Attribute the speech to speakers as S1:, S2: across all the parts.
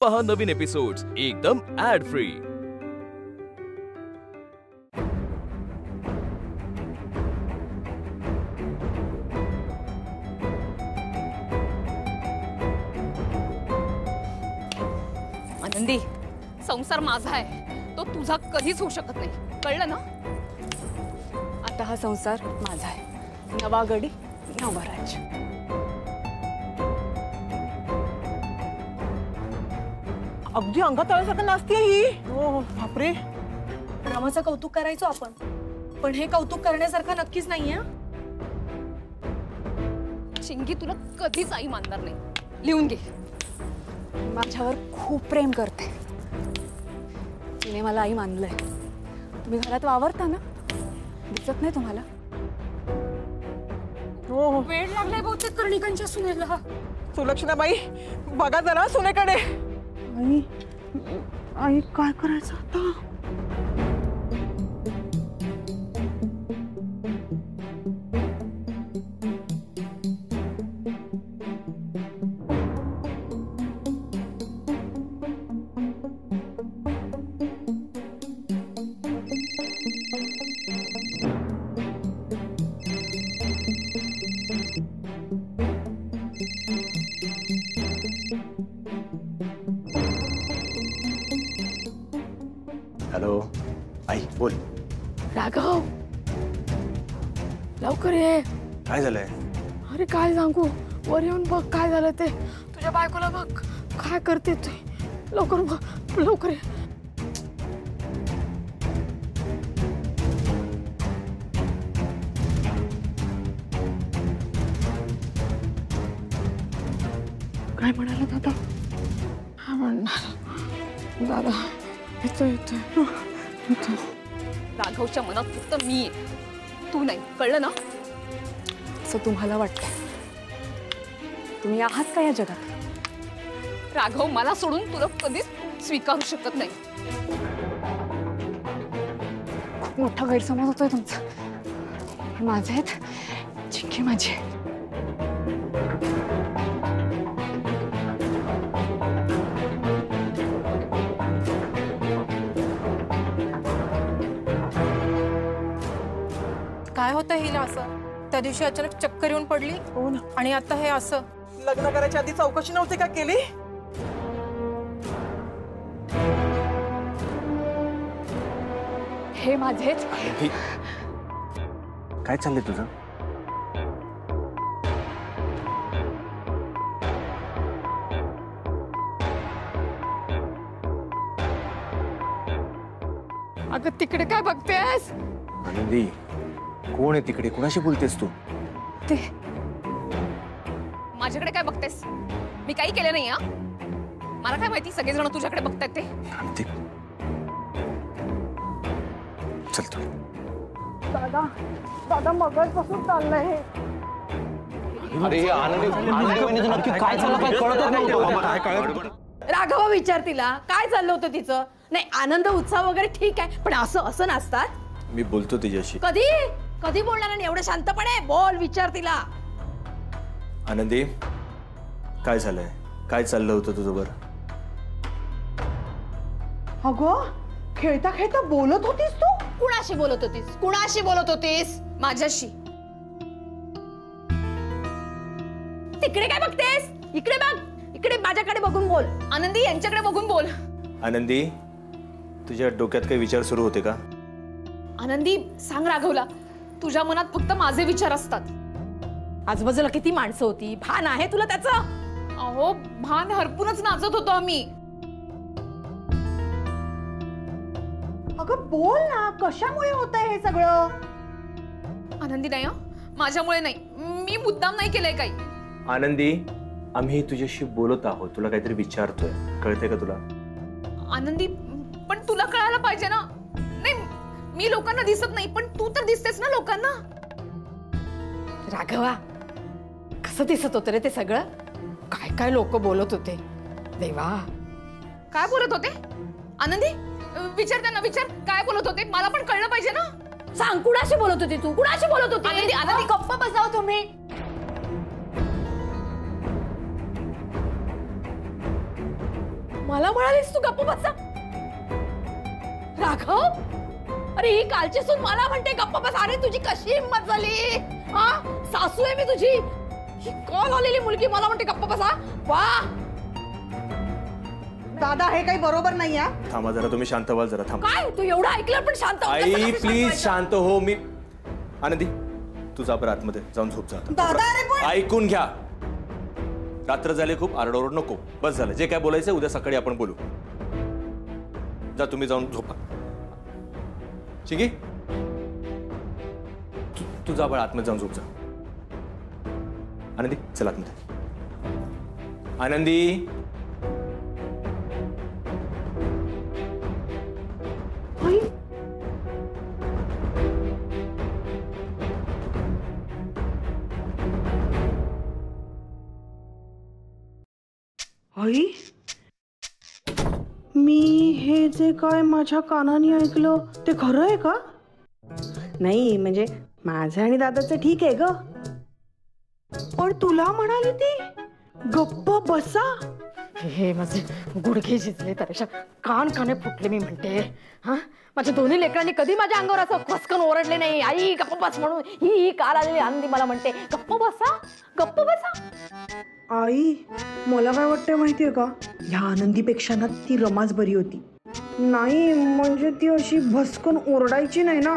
S1: पहा नवीन एपिसोड्स एकदम add free.
S2: आनंदी, संसार माझा आहे, तो तुझा कधीच होऊ शकत नाही, कळलं ना?
S3: आता हा संसार माझा आहे, नवा गडी नवा राज्य।
S4: अगदी अंगात आल्यासारखं नाचतेय ही। हो बापरे,
S5: रामाचं कौतुक करायचो आपण, पण हे कौतुक करण्यासारखं नक्कीच नाहीये।
S2: चिंगी, तुला कधीच आई मानणार नाही, लिहून घे।
S3: माझ्यावर खूप प्रेम करते, तिने मला आई मानलंय। तुम्ही घरात वावरता ना, दिसत नाही तुम्हाला?
S4: हो
S5: वेळ लागलाय बहुतेक कर्णिकांच्या सुनेला।
S4: सुलक्षणाबाई, बघा जरा सुनेकडे। आई, आई काय करायचं आता?
S6: हॅलो आई, बोल।
S3: राघव, लवकर ये।
S6: काय झालंय?
S3: अरे काय सांगू, वर येऊन बघ काय झालं ते। तुझ्या बायकोला बघ काय करते ते, लवकर बघ, लवकर ये। काय म्हणाला दादा? काय म्हणणार दादा? येतोय येतोय येतोय।
S2: राघवच्या मनात फक्त मी आहे, तू नाही, कळलं ना?
S3: असं तुम्हाला वाटतं? तुम्ही आहात का या जगात?
S2: राघव मला सोडून तुला कधीच स्वीकारू शकत नाही।
S3: खूप मोठा गैरसमज होतोय तुमचा। हे माझे आहेत, चिंकी माझी आहे।
S5: काय होतं हिला असं? त्या दिवशी अचानक चक्कर येऊन पडली।
S4: हो ना,
S5: आणि आता हे असं।
S4: लग्न करायच्या आधी चौकशी नव्हती का केली?
S3: हे माझेच।
S6: काय चाललंय तुझं?
S3: अगं तिकडे काय बघतेस?
S6: आनंदी, कोण आहे तिकडे? कुणाशी बोलतेस तू?
S3: ते
S2: माझ्याकडे काय बघतेस? मी काही केलं नाही। हा, मला काय माहिती सगळेजण तुझ्याकडे बघतायत ते।
S6: आनंदी, चल तू।
S4: दादा, दादा मगाचपासून चाललंय हे।
S7: अरे आनंदी, आनंदी नक्की काय चाललं काय कळतच नव्हतं।
S6: काय कळलं?
S5: राघवा विचारतीला काय चाललं होतं तिचं? नाही, आनंद उत्साह वगैरे ठीक आहे, पण असं असं नसतात।
S6: मी बोलतो तिच्याशी।
S5: कधी कधी बोलणार? आणि एवढं शांतपणे बोल, विचार तिला।
S6: आनंदी, काय झालंय? काय चाललं होतं तुझं? बरं,
S4: अगं खेळता खेळता बोलत होतीस तू?
S5: कुणाशी बोलत होतीस? कुणाशी बोलत होतीस?
S2: माझ्याशी।
S5: तिकडे काय बघतेस? इकडे बघ, इकडे माझ्याकडे बघून बोल।
S2: आनंदी, यांच्याकडे बघून बोल।
S6: आनंदी, तुझ्या डोक्यात काही विचार सुरू होते का?
S2: आनंदी, सांग राघवला, तुझ्या मनात फक्त माझे विचार असतात।
S5: आजूबाजूला किती माणसं होती, भान आहे तुला त्याचं?
S2: अहो, भान हरपूनच नाचत होतो आम्ही।
S4: अगं बोल ना, कशामुळे होतंय हे सगळं?
S2: आनंदी, नाही, माझ्यामुळे नाही, मी मुद्दाम नाही केलंय काही।
S6: आनंदी, आम्ही तुझ्याशी बोलत आहोत, तुला काहीतरी विचारतोय, कळतंय का तुला?
S2: आनंदी, पण तुला कळायला पाहिजे ना। नाही, मी लोकांना दिसत नाही, पण तू तर दिसतेस ना लोकांना।
S5: राघवा, कसं दिसत होतं रे ते सगळं? काय काय लोक बोलत होते, देवा।
S2: काय बोलत होते? आनंदी, विचार त्यांना, विचार काय बोलत होते, मला पण कळलं पाहिजे ना।
S5: सांग, कुणाशी बोलत होती तू? कुणाशी बोलत होती?
S2: आनंदी, आनंदी,
S5: गप्प बसाव तुम्ही। मला म्हणालीस तू गप्प बसा? राघव, अरे ही कालची सून मला म्हणते गप्प बस. अरे तुझी कशी हिंमत झाली? हा, सासू आहे मी तुझी. ही कॉल आलेली मुलगी मला म्हणते गप्प बसा. वा
S4: दादा, हे काही बरोबर नाही आहे.
S6: थांबा जरा, तुम्ही शांत व्हाल जरा. थांबा.
S5: काय तू एवढं ऐकलं पण शांत होत
S6: आई
S5: कसं शांत
S6: प्लीज
S5: व्हायचं?
S6: शांत हो. मी आनंदी, तू जा बरं आतमध्ये जाऊन झोप जा.
S4: दादा, अरे पण
S6: ऐकून घ्या. रात्र झाले, खूप आरडाओरड नको. बस झालं. जे काय बोलायचं उद्या सकाळी आपण बोलू. जा तुम्ही जाऊन झोपा. चिंगी, तू जा बरं आतमध्ये जाऊन झोप जा. आनंदी चल आतमध्ये. आनंदी,
S4: आई, मी हे जे काय माझ्या कानाने ऐकलं ते खरं आहे का? नाही म्हणजे माझं आणि दादाचं ठीक आहे ग, पण तुला म्हणाली ती गप्प बसा.
S5: हे माझे गुडघे झिजले तर कान काने फुटले. मी म्हणते हा, माझ्या दोन्ही लेकरांनी कधी माझ्या अंगावर असं खसकन ओरडले नाही. आई गप्प बस म्हणून. ही काल आलेली आनंदी मला म्हणते गप्प बसा, गप्प बसा.
S4: आई, मला काय वाटतंय माहितीये का, ह्या आनंदीपेक्षा ना ती रमाच बरी होती. नाही म्हणजे ती अशी भसकन ओरडायची नाही ना.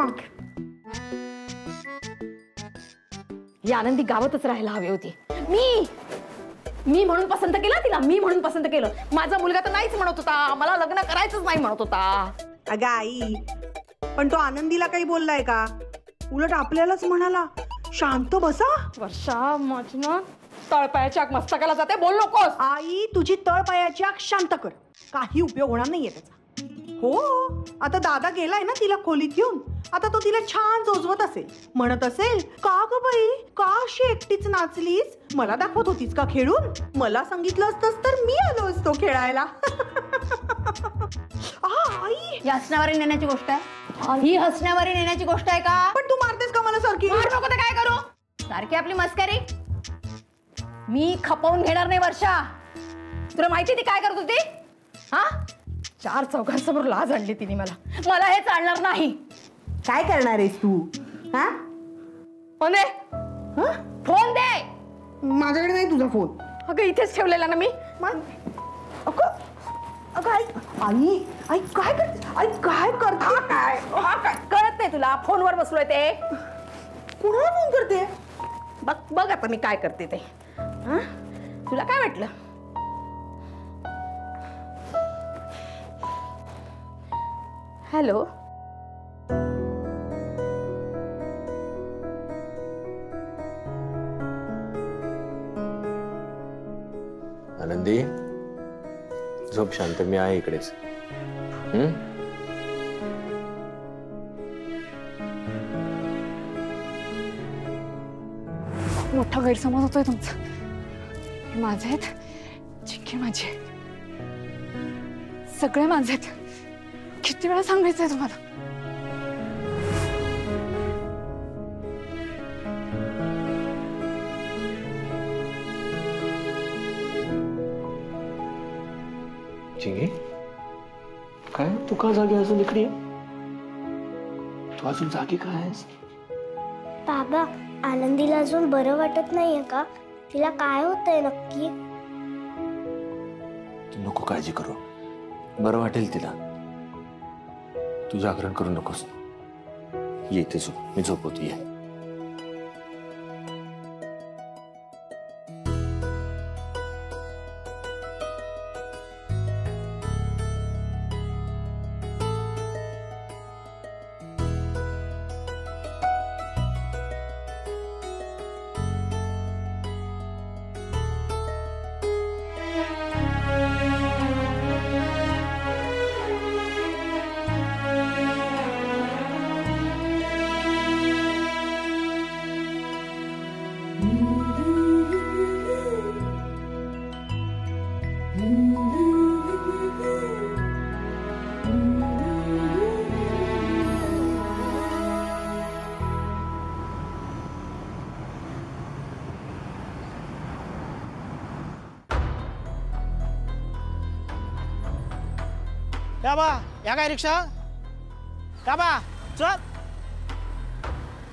S5: ही आनंदी गावातच राहायला हवी होती. मी म्हणून पसंत केलं तिला. मी म्हणून पसंत केलं. माझा मुलगा तर नाहीच म्हणत होता, मला लग्न करायचंच नाही म्हणत होता.
S4: अगं आई, पण तो आनंदीला काही बोललाय का? उलट आपल्यालाच म्हणाला शांत बसा.
S5: वर्षा, माझी ना तळपायाच्या मस्तकाला जाते. बोल नकोस.
S4: आई, तुझी तळपायाची आग शांत कर. काही उपयोग होणार नाहीये त्याचा. हो, आता दादा गेलाय ना तिला खोलीत घेऊन. आता तो तिला छान जोजवत असेल, म्हणत असेल का ग बाई, का अशी एकटीच नाचलीस? मला दाखवत होतीस का खेळून? मला सांगितलं असतंस तर मी आलो असतो खेळायला. आई,
S5: ही हसण्यावारी नेण्याची गोष्ट आहे? ही हसण्यावारी नेण्याची गोष्ट आहे का?
S4: पण तू मारतेस का मला सारखी?
S5: मार नको तर काय करू? सारखी आपली मस्करी. मी खपवून घेणार नाही वर्षा. तुला माहिती ती काय करत होती? हा, 4 चौघांसमोर लाज आणली तिने मला. मला हे चालणार नाही.
S4: काय करणार आहेस तू? हा,
S5: फोन दे. फोन दे.
S4: माझ्याकडे नाही तुझा फोन.
S5: अगं इथेच ठेवलेला ना मी.
S4: अगं आई, आई आई काय करते? आई काय करते?
S5: काय कळत नाही तुला? फोनवर बसलोय ते.
S4: कुणाला फोन करते?
S5: बघ बघ आता मी काय करते ते. हा, तुला काय वाटलं? हॅलो,
S6: आनंदी झोप शांत. मी आहे इकडेच.
S3: मोठा गैरसमज होतोय तुमचा. हे माझे आहेत, चिंकी माझी आहे, सगळे माझे आहेत. किती वेळा सांगायचंय तुम्हाला?
S7: चिंगी, काय तू का जागी अजून इकडे? तू अजून जागी काय आहेस?
S8: बाबा, आनंदीला अजून बरं वाटत नाहीये का? तिला काय होतंय नक्की?
S7: तू नको काळजी करू, बरं वाटेल तिला. तू जागरण करू नकोस. येते झोप, मी झोपवते.
S9: या बा या काय रिक्षा का बा चल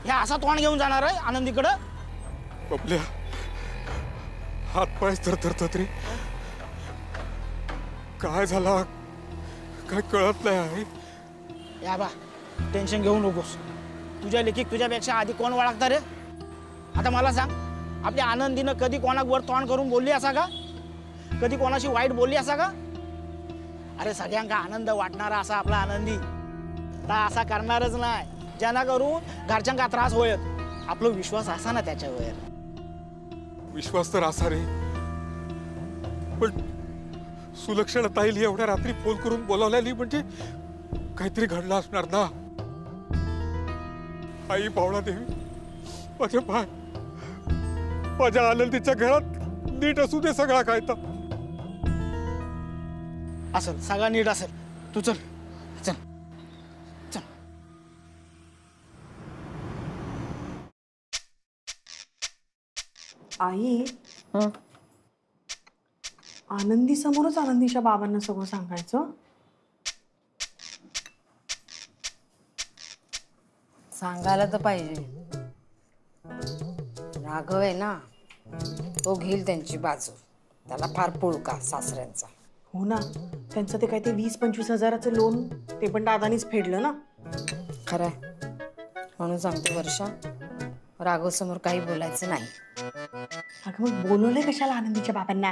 S9: ह्या असा तोंड घेऊन जाणार आहे आनंदीकडं.
S10: बबल्या हात पाय थरथरतात रे. काय झाला काय कळत नाही आहे.
S9: या बा टेन्शन घेऊ नकोस. तुझ्या लेखिक तुझ्यापेक्षा आधी कोण ओळखता रे. आता मला सांग, आपल्या आनंदीनं कधी कोणावर तोंड करून बोलली असा का? कधी कोणाशी वाईट बोलली असा का? अरे सगळ्यांका आनंद वाटणारा असा आपला आनंदी असा करणारच नाही, ज्यांना करून घरच्यांका त्रास होयत. आपला विश्वास असा ना त्याच्यावर.
S10: विश्वास तर असा रे, पण सुलक्षणा ताईली एवढ्या रात्री फोन करून बोलावल्याली म्हणजे काहीतरी घडलं असणार ना. आई पावळा देवी माझ्या पाय माझ्या आनंदीच्या घरात नीट असू दे सगळा काय तर.
S9: असेल सगळं नीट असेल. तू चल चल चल.
S4: आई आनंदी समोरच आनंदीच्या बाबांना सगळं सांगायचं.
S5: सांगायला तर पाहिजे. राघव आहे ना, तो घेईल त्यांची बाजू. त्याला फार पुळका सासऱ्यांचा.
S4: हो ना, त्यांचं ते काय ते 20-25 हजाराचं लोन ते पण दादानीच फेडलं ना.
S5: खरंय. म्हणून सांगते वर्षा, राघव समोर काही बोलायचं नाही.
S4: अगं मग बोलवलंय कशाला आनंदीच्या बाबांना?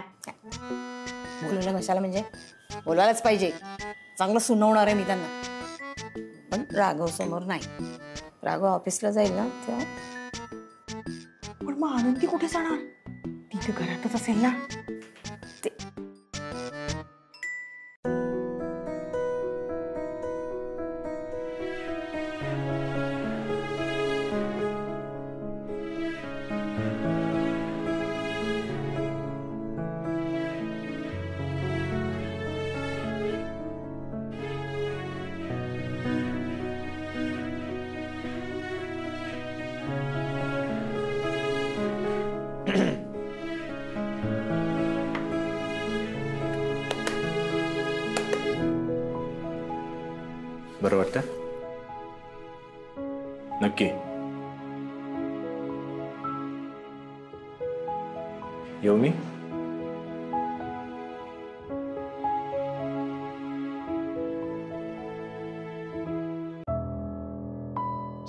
S5: बोलवलं कशाला म्हणजे बोलवायलाच पाहिजे. चांगलं सुनावणार आहे मी त्यांना, पण राघव समोर नाही. राघव ऑफिसला जाईल ना तेव्हा.
S4: पण मग आनंदी कुठे जाणार? ती तर घरातच असेल ना.
S7: बरं वाटतं नक्की. येऊ मी?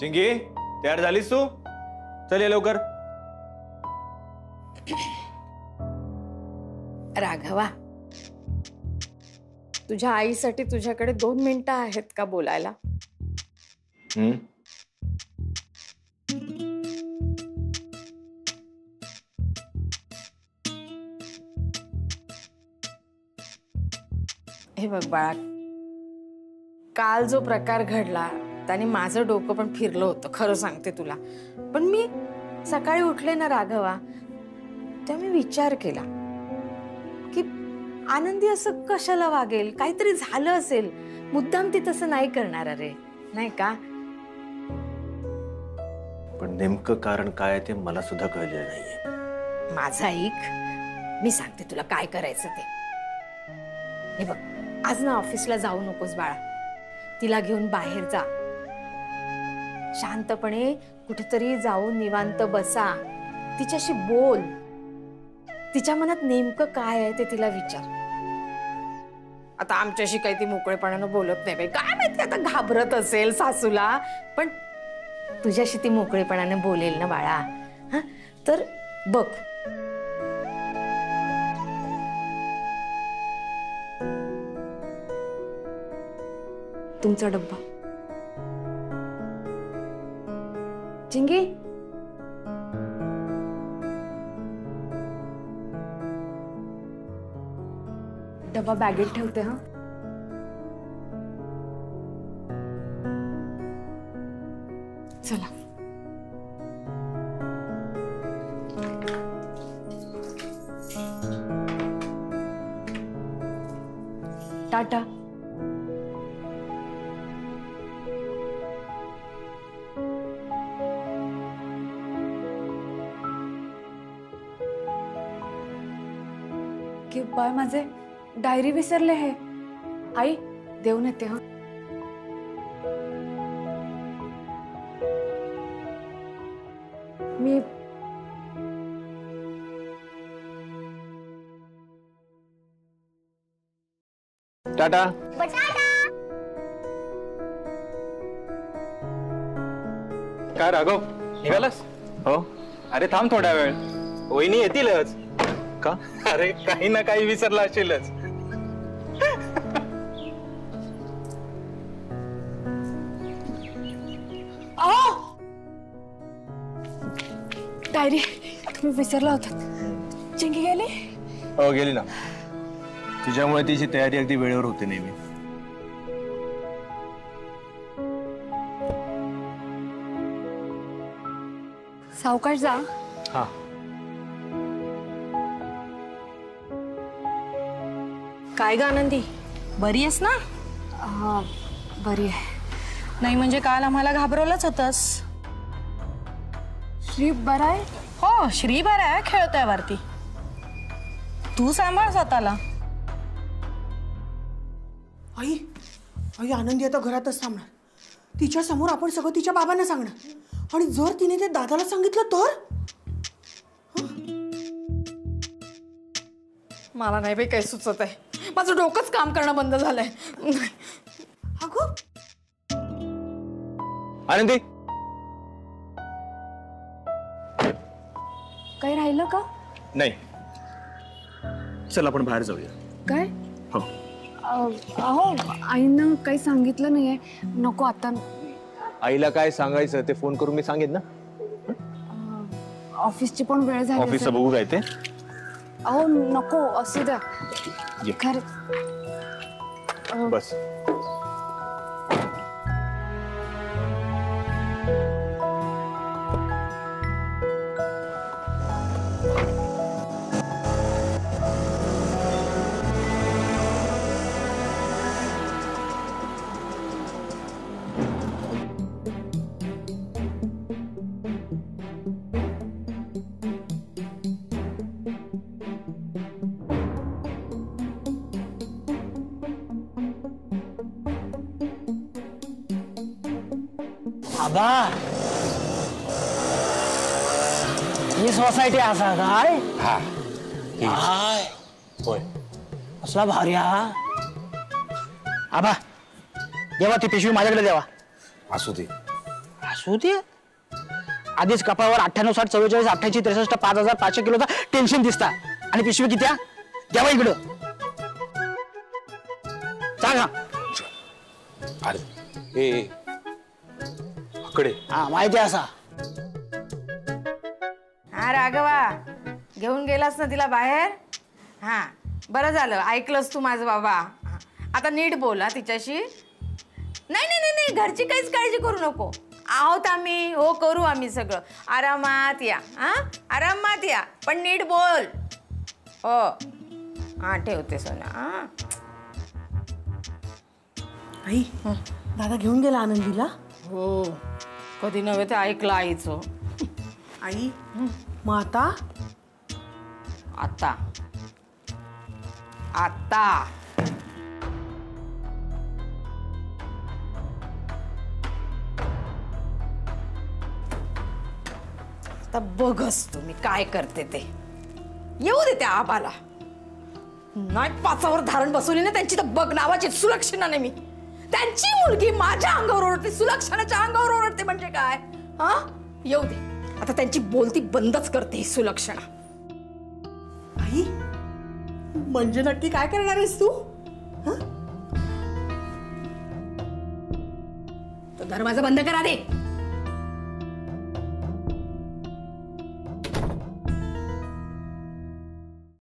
S6: चिंगी तयार झालीस तू? चल ये लवकर.
S5: राघवा, तुझ्या आईसाठी तुझ्याकडे 2 मिनिटं आहेत का बोलायला? हे बघ बाळा, काल जो प्रकार घडला त्याने माझं डोकं पण फिरलं होतं, खरं सांगते तुला. पण मी सकाळी उठले ना राघवा, तेव्हा मी विचार केला की आनंदी असं कशाला वागेल. काहीतरी झालं असेल, मुद्दाम ती तसं नाही करणार. अरे नाही का?
S7: पण नेमकं कारण काय ते मला सुद्धा कळलेलं नाहीये.
S5: माझा ऐक, मी सांगते तुला काय करायचं ते. हे बघ, आज ना ऑफिसला जाऊ नकोस बाळा. तिला घेऊन बाहेर जा. शांतपणे कुठेतरी जाऊन निवांत बसा. तिच्याशी बोल. तिच्या मनात नेमकं काय आहे ते तिला विचार. आता आमच्याशी काही ती मोकळेपणानं बोलत नाही बाई. काय माहिती आता घाबरत असेल सासूला, पण तुझ्याशी ती मोकळेपणानं बोलेल ना बाळा. हा तर बघ,
S3: तुमचा डब्बा. चिंगी, डब्बा बॅगेत ठेवते. हा चला. टाटा. की बाय, माझे डायरी विसरले. हे आई देऊन येते. हा मी
S7: टाटा.
S11: काय राघव निघालास?
S7: हो.
S11: अरे थांब थोडा वेळ, वहिनी येतीलच.
S7: का?
S11: अरे काही ना काही विसरला असेलच.
S3: डायरी तुम्ही विसरला होता. चिंकी गेली?
S7: हो गेली ना. तुझ्यामुळे तिची तयारी अगदी वेळेवर होते नेहमी.
S3: सावकाश जा.
S7: हा.
S5: काय ग आनंदी, बरी आहेस ना?
S3: हा बरी आहे.
S5: नाही म्हणजे काल आम्हाला घाबरवलंच होतंस.
S3: श्री बरा आहे?
S5: हो श्री बरा आहे, खेळतोय वरती. तू सांभाळ स्वतःला.
S4: आई आई आनंदी आता घरातच थांबणार. तिच्या समोर आपण सगळं तिच्या बाबांना सांगणार आणि जर तिने ते दादाला सांगितलं तर?
S5: मला नाही बाई काही सुचत आहे. माझं डोकंच काम करणं बंद झालंय.
S4: अगं
S7: आनंदी
S3: काही राहिलं का?
S7: नाही, चल आपण बाहेर जाऊया.
S3: काय?
S7: हो.
S3: अहो आईनं काही सांगितलं नाहीये. नको आता.
S7: आईला काय सांगायचं ते फोन करून मी सांगेन ना.
S3: ऑफिसची पण वेळ झाली.
S7: ऑफिसचं बघू काय ते.
S3: अहो नको असू द्या.
S7: ये.
S3: खरं
S7: बस.
S9: आबा ही सोसायटी असा काय?
S7: हा.
S9: हाय
S7: होय.
S9: असला भारी हा. आबा देवा ती पिशवी माझ्याकडे द्यावा.
S7: असू दे.
S9: असू दे. आधीच कपाळावर 98, 60, 44, 88, 63, 5500 किलोचा टेन्शन दिसता आणि पिशवी किती द्यावा इकडं. सांगा.
S7: अरे ए कडे.
S9: हा माहिती असा.
S5: हा राघवा, घेऊन गेलास ना तिला बाहेर? हा बरं झालं, ऐकलंस तू माझं बाबा. आता नीट बोला तिच्याशी. नाही नाही नाही, घरची काहीच काळजी करू नको. आहोत आम्ही. हो करू आम्ही सगळं. आरामात या. हा आरामात या, पण नीट बोल. हो हा ठेवते सोना. हा
S4: आई दादा घेऊन गेला आनंदीला?
S5: हो कधी नव्हे ते ऐकलं आईचं.
S4: आई मग आता?
S5: आता आता आता बघच तुम्ही काय करते ते. येऊ दे त्या आबाला. नाही पाचावर धारण बसवली ना त्यांची तर बघ नावाची सुलक्षणा नाही मी. त्यांची मुलगी माझ्या अंगावर ओरडते, सुलक्षणाच्या अंगावर ओरडते म्हणजे काय? हा येऊ दे आता, त्यांची बोलती बंदच करते ही सुलक्षणा.
S4: आई म्हणजे नक्की काय करणार आहेस तू?
S5: तो दरवाजा बंद करा दे.